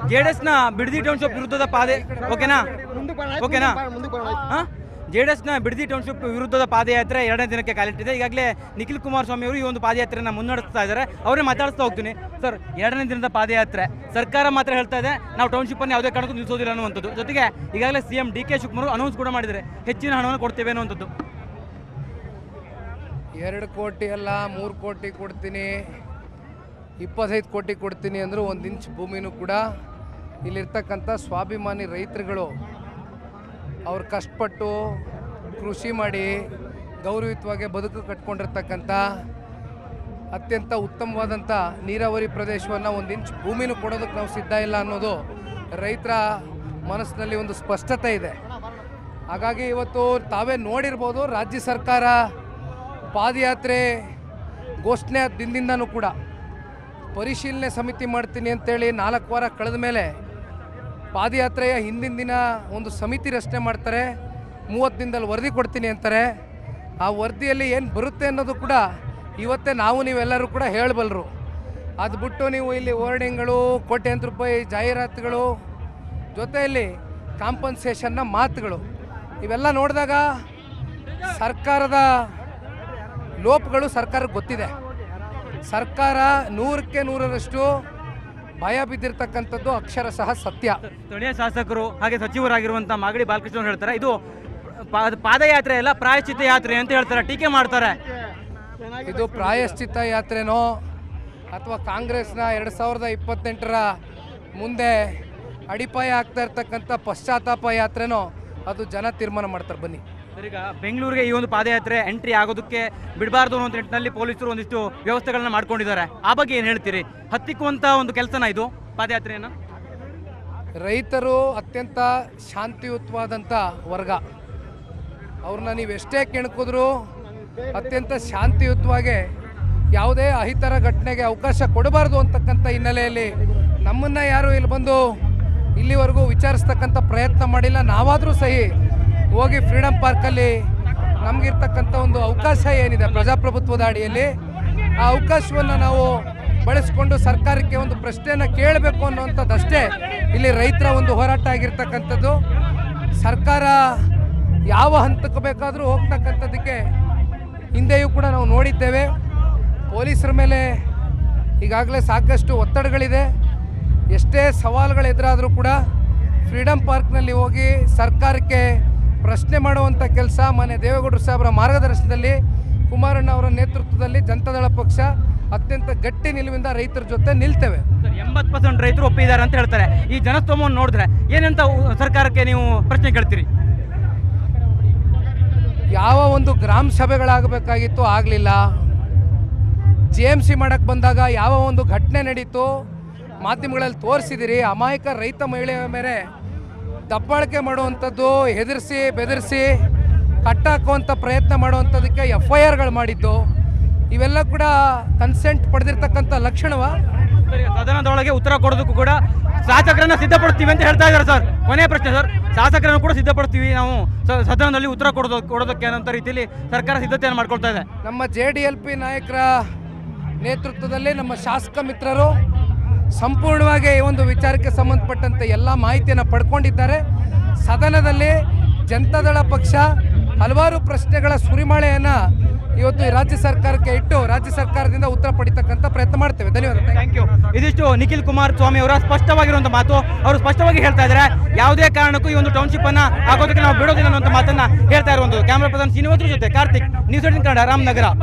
ಜೆಡಿಎಸ್ನ ಬಿಡದಿ ಟೌನ್ಶಿಪ್ ವಿರುದ್ಧದ ಪಾದೆ ಓಕೆನಾ ಓಕೆನಾ ಜೆಡಿಎಸ್ನ ಬಿಡದಿ ಟೌನ್ಶಿಪ್ ವಿರುದ್ಧದ ಪಾದಯಾತ್ರೆ 2ನೇ ದಿನಕ್ಕೆ ಕಾಲಿಟ್ಟಿದೆ. ಈಗಾಗಲೇ ನಿಖಿಲ್ ಕುಮಾರಸ್ವಾಮಿ ಅವರು ಈ ಒಂದು ಪಾದಯಾತ್ರೆಯನ್ನು ಮುನ್ನಡೆಸ್ತಾ ಇದ್ದಾರೆ. ಅವರೇ ಮಾತಾಡಿಸ್ತಾ ಹೋಗ್ತೀನಿ. ಸರ್, 2ನೇ ದಿನದ ಪಾದಯಾತ್ರೆ ಸರ್ಕಾರ ಮಾತ್ರ ಹೇಳ್ತಾ ಇದೆ ನಾವು ಟೌನ್ಶಿಪ್ಪನ್ನು ಯಾವುದೇ ಕಾರಣಕ್ಕೂ ನಿಲ್ಲಿಸೋದಿಲ್ಲ ಅನ್ನುವಂಥದ್ದು. ಜೊತೆಗೆ ಈಗಾಗಲೇ CM DK ಶಿವಕುಮಾರ್ ಅನೌನ್ಸ್ ಕೂಡ ಮಾಡಿದ್ದಾರೆ, ಹೆಚ್ಚಿನ ಹಣವನ್ನು ಕೊಡ್ತೇವೆ ಅನ್ನುವಂಥದ್ದು. 2 ಕೋಟಿ ಅಲ್ಲ 3 ಕೋಟಿ ಕೊಡ್ತೀನಿ, 25 ಕೋಟಿ ಕೊಡ್ತೀನಿ ಅಂದರೂ 1 ಇಂಚ್ ಭೂಮಿನೂ ಕೂಡ ಇಲ್ಲಿರ್ತಕ್ಕಂಥ ಸ್ವಾಭಿಮಾನಿ ರೈತರುಗಳು ಅವ್ರು ಕಷ್ಟಪಟ್ಟು ಕೃಷಿ ಮಾಡಿ ಗೌರವಯುತವಾಗಿ ಬದುಕು ಕಟ್ಕೊಂಡಿರ್ತಕ್ಕಂಥ ಅತ್ಯಂತ ಉತ್ತಮವಾದಂಥ ನೀರಾವರಿ ಪ್ರದೇಶವನ್ನು 1 ಇಂಚ್ ಭೂಮಿನೂ ಕೊಡೋದಕ್ಕೆ ನಾವು ಸಿದ್ಧ ಇಲ್ಲ ಅನ್ನೋದು ರೈತರ ಮನಸ್ಸಿನಲ್ಲಿ ಒಂದು ಸ್ಪಷ್ಟತೆ ಇದೆ. ಹಾಗಾಗಿ ಇವತ್ತು ತಾವೇ ನೋಡಿರ್ಬೋದು, ರಾಜ್ಯ ಸರ್ಕಾರ ಪಾದಯಾತ್ರೆ ಘೋಷಣೆ ದಿನದಿಂದನೂ ಕೂಡ ಪರಿಶೀಲನೆ ಸಮಿತಿ ಮಾಡ್ತೀನಿ ಅಂತೇಳಿ 4 ವಾರ ಕಳೆದ ಮೇಲೆ ಪಾದಯಾತ್ರೆಯ ಹಿಂದಿನ ದಿನ ಒಂದು ಸಮಿತಿ ರಚನೆ ಮಾಡ್ತಾರೆ. 30 ದಿನದಲ್ಲಿ ವರದಿ ಕೊಡ್ತೀನಿ ಅಂತಾರೆ. ಆ ವರದಿಯಲ್ಲಿ ಏನು ಬರುತ್ತೆ ಅನ್ನೋದು ಕೂಡ ಇವತ್ತೇ ನೀವೆಲ್ಲರೂ ಕೂಡ ಹೇಳಬಲ್ಲರು. ಅದು ಬಿಟ್ಟು ನೀವು ಇಲ್ಲಿ ಹೋರ್ಡಿಂಗ್ಗಳು, ಕೋಟ್ಯಾಂತರ ರೂಪಾಯಿ ಜಾಹೀರಾತುಗಳು, ಜೊತೆಯಲ್ಲಿ ಕಾಂಪನ್ಸೇಷನ್ನ ಮಾತುಗಳು ಇವೆಲ್ಲ ನೋಡಿದಾಗ ಸರ್ಕಾರದ ಲೋಪಗಳು ಸರ್ಕಾರಕ್ಕೆ ಗೊತ್ತಿದೆ. ಸರ್ಕಾರ 100ಕ್ಕೆ 100ರಷ್ಟು ಭಯ ಬಿದ್ದಿರ್ತಕ್ಕಂಥದ್ದು ಅಕ್ಷರಶಃ ಸತ್ಯ. ಸ್ಥಳೀಯ ಶಾಸಕರು ಹಾಗೆ ಸಚಿವರಾಗಿರುವಂಥ ಮಾಗಡಿ ಬಾಲಕೃಷ್ಣ ಹೇಳ್ತಾರೆ ಇದು ಪಾದಯಾತ್ರೆ ಅಲ್ಲ ಪ್ರಾಯಶ್ಚಿತ್ತ ಯಾತ್ರೆ ಅಂತ ಹೇಳ್ತಾರೆ, ಟೀಕೆ ಮಾಡ್ತಾರೆ. ಇದು ಪ್ರಾಯಶ್ಚಿತ್ತ ಯಾತ್ರೆನೋ ಅಥವಾ ಕಾಂಗ್ರೆಸ್ನ 2028ರ ಮುಂದೆ ಅಡಿಪಾಯ ಆಗ್ತಾ ಇರ್ತಕ್ಕಂಥ ಪಶ್ಚಾತ್ತಾಪ ಯಾತ್ರೆನೋ ಅದು ಜನ ತೀರ್ಮಾನ ಮಾಡ್ತಾರೆ. ಬನ್ನಿ ಈಗ ಬೆಂಗಳೂರಿಗೆ ಈ ಒಂದು ಪಾದಯಾತ್ರೆ ಎಂಟ್ರಿ ಆಗೋದಕ್ಕೆ ಬಿಡಬಾರ್ದು ಅನ್ನೋ ನಿಟ್ಟಿನಲ್ಲಿ ಪೊಲೀಸರು ಒಂದಿಷ್ಟು ವ್ಯವಸ್ಥೆಗಳನ್ನ ಮಾಡ್ಕೊಂಡಿದ್ದಾರೆ. ಆ ಬಗ್ಗೆ ಏನು ಹೇಳ್ತೀರಿ? ಹತ್ತಿಕ್ಕುವಂಥ ಒಂದು ಕೆಲಸನ ಇದು ಪಾದಯಾತ್ರೆಯನ್ನು? ರೈತರು ಅತ್ಯಂತ ಶಾಂತಿಯುತವಾದಂಥ ವರ್ಗ. ಅವ್ರನ್ನ ನೀವು ಎಷ್ಟೇ ಕೆಣಕಿದ್ರು ಅತ್ಯಂತ ಶಾಂತಿಯುತವಾಗಿ ಯಾವುದೇ ಅಹಿತರ ಘಟನೆಗೆ ಅವಕಾಶ ಕೊಡಬಾರ್ದು ಅಂತಕ್ಕಂಥ ಹಿನ್ನೆಲೆಯಲ್ಲಿ ನಮ್ಮನ್ನು ಯಾರು ಇಲ್ಲಿ ಬಂದು ಇಲ್ಲಿವರೆಗೂ ವಿಚಾರಿಸ್ತಕ್ಕಂಥ ಪ್ರಯತ್ನ ಮಾಡಿಲ್ಲ. ನಾವಾದರೂ ಸಹಿ ಹೋಗಿ ಫ್ರೀಡಮ್ ಪಾರ್ಕಲ್ಲಿ ನಮಗಿರ್ತಕ್ಕಂಥ ಒಂದು ಅವಕಾಶ ಏನಿದೆ ಪ್ರಜಾಪ್ರಭುತ್ವದ ಅಡಿಯಲ್ಲಿ, ಆ ಅವಕಾಶವನ್ನು ನಾವು ಬಳಸಿಕೊಂಡು ಸರ್ಕಾರಕ್ಕೆ ಒಂದು ಪ್ರಶ್ನೆಯನ್ನು ಕೇಳಬೇಕು ಅನ್ನುವಂಥದ್ದಷ್ಟೇ ಇಲ್ಲಿ ರೈತರ ಒಂದು ಹೋರಾಟ ಆಗಿರ್ತಕ್ಕಂಥದ್ದು. ಸರ್ಕಾರ ಯಾವ ಹಂತಕ್ಕೆ ಬೇಕಾದರೂ ಹೋಗ್ತಕ್ಕಂಥದ್ದಕ್ಕೆ ಹಿಂದೆಯೂ ಕೂಡ ನಾವು ನೋಡಿದ್ದೇವೆ. ಪೊಲೀಸರ ಮೇಲೆ ಈಗಾಗಲೇ ಸಾಕಷ್ಟು ಒತ್ತಡಗಳಿದೆ. ಎಷ್ಟೇ ಸವಾಲುಗಳು ಎದುರಾದರೂ ಕೂಡ ಫ್ರೀಡಮ್ ಪಾರ್ಕ್ನಲ್ಲಿ ಹೋಗಿ ಸರ್ಕಾರಕ್ಕೆ ಪ್ರಶ್ನೆ ಮಾಡುವಂಥ ಕೆಲಸ ಮಾನ್ಯ ದೇವೇಗೌಡರು ಸಾಹೇಬರ ಮಾರ್ಗದರ್ಶನದಲ್ಲಿ ಕುಮಾರಣ್ಣ ಅವರ ನೇತೃತ್ವದಲ್ಲಿ ಜನತಾದಳ ಪಕ್ಷ ಅತ್ಯಂತ ಗಟ್ಟಿ ನಿಲುವಿಂದ ರೈತರ ಜೊತೆ ನಿಲ್ತೇವೆ. 80% ರೈತರು ಒಪ್ಪಿದ್ದಾರೆ ಅಂತ ಹೇಳ್ತಾರೆ. ಈ ಜನಸ್ತೋಮವನ್ನು ನೋಡಿದ್ರೆ ಏನಂತ ಸರ್ಕಾರಕ್ಕೆ ನೀವು ಪ್ರಶ್ನೆ ಕೇಳ್ತೀರಿ? ಯಾವ ಒಂದು ಗ್ರಾಮ ಸಭೆಗಳಾಗಬೇಕಾಗಿತ್ತು ಆಗಲಿಲ್ಲ. JMC ಮಾಡಕ್ಕೆ ಬಂದಾಗ ಯಾವ ಒಂದು ಘಟನೆ ನಡೀತು ಮಾಧ್ಯಮಗಳಲ್ಲಿ ತೋರಿಸಿದಿರಿ. ಅಮಾಯಕ ರೈತ ಮಹಿಳೆಯ ಮೇಲೆ ದಬ್ಬಾಳಿಕೆ ಮಾಡುವಂಥದ್ದು, ಹೆದರಿಸಿ ಬೆದರಿಸಿ ಕಟ್ಟಾಕುವಂಥ ಪ್ರಯತ್ನ ಮಾಡುವಂಥದ್ದಕ್ಕೆ FIRಗಳು ಮಾಡಿದ್ದು ಇವೆಲ್ಲ ಕೂಡ ಕನ್ಸೆಂಟ್ ಪಡೆದಿರ್ತಕ್ಕಂಥ ಲಕ್ಷಣವ? ಸದನದೊಳಗೆ ಉತ್ತರ ಕೊಡೋದಕ್ಕೂ ಕೂಡ ಶಾಸಕರನ್ನ ಸಿದ್ಧಪಡ್ತೀವಿ ಅಂತ ಹೇಳ್ತಾ ಇದ್ದಾರೆ ಸರ್. ಕೊನೆಯ ಪ್ರಶ್ನೆ ಸರ್, ಶಾಸಕರನ್ನು ಕೂಡ ಸಿದ್ಧಪಡ್ತೀವಿ ನಾವು ಸದನದಲ್ಲಿ ಉತ್ತರ ಕೊಡೋದಕ್ಕೆ ಅನ್ನೋ ರೀತಿಯಲ್ಲಿ ಸರ್ಕಾರ ಸಿದ್ಧತೆಯನ್ನು ಮಾಡ್ಕೊಳ್ತಾ ಇದೆ. ನಮ್ಮ JDLP ನಾಯಕರ ನೇತೃತ್ವದಲ್ಲಿ ನಮ್ಮ ಶಾಸಕ ಮಿತ್ರರು ಸಂಪೂರ್ಣವಾಗಿ ಈ ಒಂದು ವಿಚಾರಕ್ಕೆ ಸಂಬಂಧಪಟ್ಟಂತೆ ಎಲ್ಲ ಮಾಹಿತಿಯನ್ನು ಪಡ್ಕೊಂಡಿದ್ದಾರೆ. ಸದನದಲ್ಲಿ ಜನತಾದಳ ಪಕ್ಷ ಹಲವಾರು ಪ್ರಶ್ನೆಗಳ ಸುರಿಮಳೆಯನ್ನು ಇವತ್ತು ಈ ರಾಜ್ಯ ಸರ್ಕಾರಕ್ಕೆ ಇಟ್ಟು ರಾಜ್ಯ ಸರ್ಕಾರದಿಂದ ಉತ್ತರ ಪಡಿತಕ್ಕಂಥ ಪ್ರಯತ್ನ ಮಾಡ್ತೇವೆ. ಧನ್ಯವಾದ. Thank you. ಇದಿಷ್ಟು ನಿಖಿಲ್ ಕುಮಾರಸ್ವಾಮಿ ಅವರ ಸ್ಪಷ್ಟವಾಗಿರುವಂಥ ಮಾತು. ಅವರು ಸ್ಪಷ್ಟವಾಗಿ ಹೇಳ್ತಾ ಇದ್ದಾರೆ ಯಾವುದೇ ಕಾರಣಕ್ಕೂ ಈ ಒಂದು ಟೌನ್ಶಿಪ್ ಅನ್ನ ಆಗೋದಕ್ಕೆ ನಾವು ಬಿಡೋದಿಲ್ಲ ಅನ್ನುವಂಥ ಮಾತನ್ನ ಹೇಳ್ತಾ ಇರುವಂಥದ್ದು. ಕ್ಯಾಮರಾ ಪರ್ಸನ್ ಶ್ರೀನಿವಾಸ್ ಜೊತೆ ಕಾರ್ತಿಕ್, ನ್ಯೂಸ್ 18 ಕನ್ನಡ, ರಾಮನಗರ.